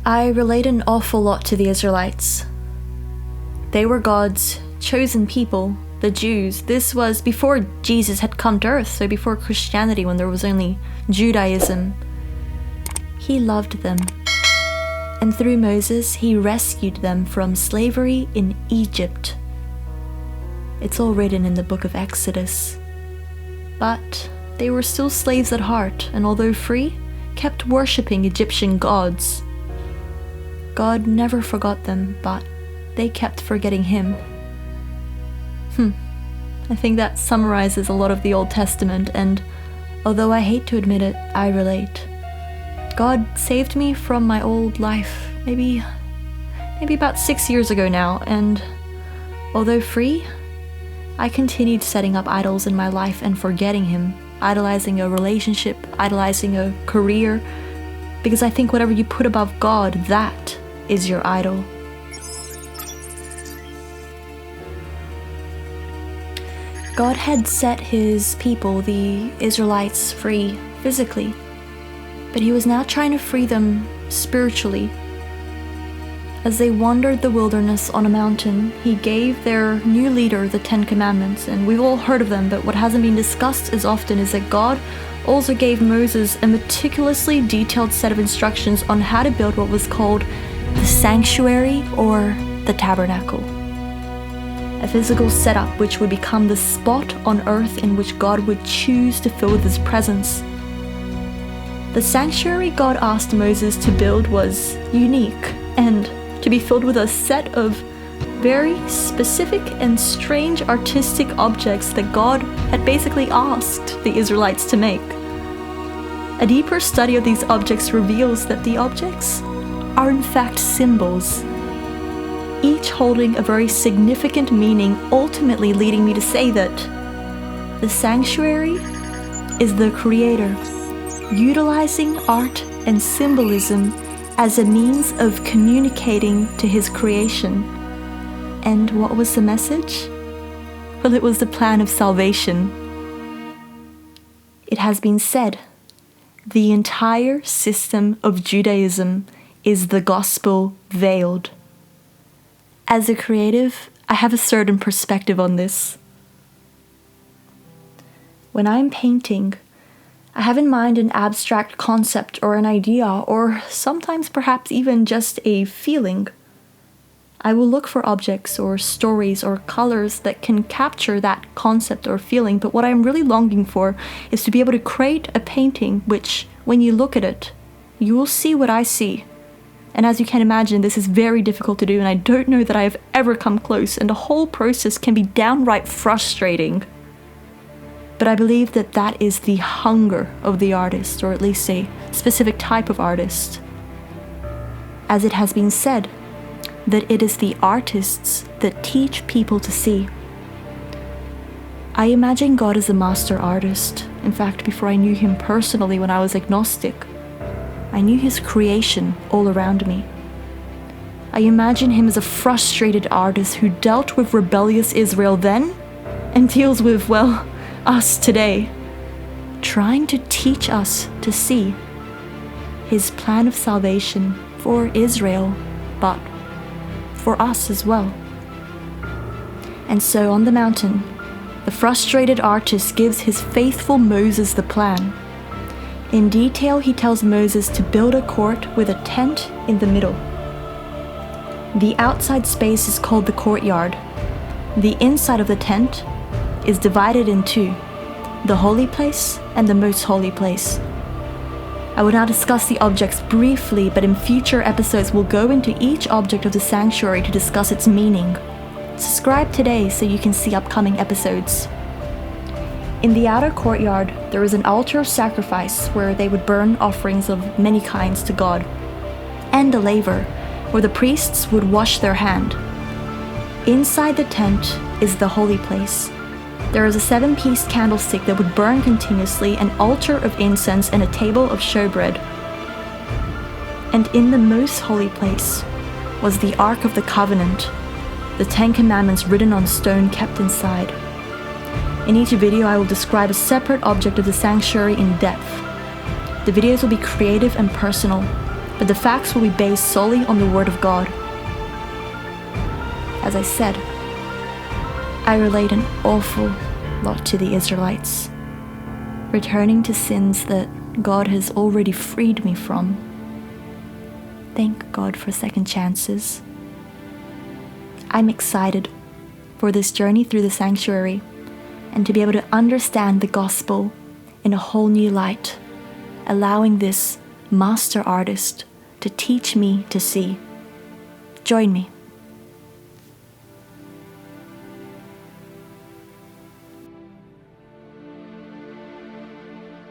I relate an awful lot to the Israelites. They were God's chosen people, the Jews. This was before Jesus had come to earth, so before Christianity, when there was only Judaism. He loved them. And through Moses, he rescued them from slavery in Egypt. It's all written in the book of Exodus. But they were still slaves at heart, and although free, kept worshipping Egyptian gods. God never forgot them, but they kept forgetting him. I think that summarizes a lot of the Old Testament, and although I hate to admit it, I relate. God saved me from my old life, maybe about 6 years ago now, and although free, I continued setting up idols in my life and forgetting him, idolizing a relationship, idolizing a career, because I think whatever you put above God, that is your idol. God had set his people, the Israelites, free physically, but he was now trying to free them spiritually. As they wandered the wilderness on a mountain, he gave their new leader the 10 Commandments, and we've all heard of them, but what hasn't been discussed as often is that God also gave Moses a meticulously detailed set of instructions on how to build what was called the sanctuary or the tabernacle. A physical setup which would become the spot on earth in which God would choose to fill with his presence. The sanctuary God asked Moses to build was unique and to be filled with a set of very specific and strange artistic objects that God had basically asked the Israelites to make. A deeper study of these objects reveals that the objects are in fact symbols, each holding a very significant meaning, ultimately leading me to say that the sanctuary is the Creator, utilizing art and symbolism as a means of communicating to his creation. And what was the message? Well, it was the plan of salvation. It has been said, the entire system of Judaism is the gospel veiled. As a creative, I have a certain perspective on this. When I'm painting, I have in mind an abstract concept or an idea, or sometimes perhaps even just a feeling. I will look for objects or stories or colors that can capture that concept or feeling, but what I'm really longing for is to be able to create a painting which, when you look at it, you will see what I see. And as you can imagine, this is very difficult to do, and I don't know that I have ever come close, and the whole process can be downright frustrating. But I believe that that is the hunger of the artist, or at least a specific type of artist. As it has been said, that it is the artists that teach people to see. I imagine God as a master artist. In fact, before I knew him personally when I was agnostic, I knew his creation all around me. I imagine him as a frustrated artist who dealt with rebellious Israel then and deals with, well, us today, trying to teach us to see his plan of salvation for Israel, but for us as well. And so on the mountain, the frustrated artist gives his faithful Moses the plan. In detail, he tells Moses to build a court with a tent in the middle. The outside space is called the courtyard. The inside of the tent is divided in two, the holy place and the most holy place. I will now discuss the objects briefly, but in future episodes we'll go into each object of the sanctuary to discuss its meaning. Subscribe today so you can see upcoming episodes. In the outer courtyard, there is an altar of sacrifice where they would burn offerings of many kinds to God, and a laver where the priests would wash their hand. Inside the tent is the holy place. There is a 7-piece candlestick that would burn continuously, an altar of incense, and a table of shewbread. And in the most holy place was the Ark of the Covenant, the 10 Commandments written on stone kept inside. In each video, I will describe a separate object of the sanctuary in depth. The videos will be creative and personal, but the facts will be based solely on the Word of God. As I said, I relate an awful lot to the Israelites, returning to sins that God has already freed me from. Thank God for second chances. I'm excited for this journey through the sanctuary and to be able to understand the gospel in a whole new light, allowing this master artist to teach me to see. Join me.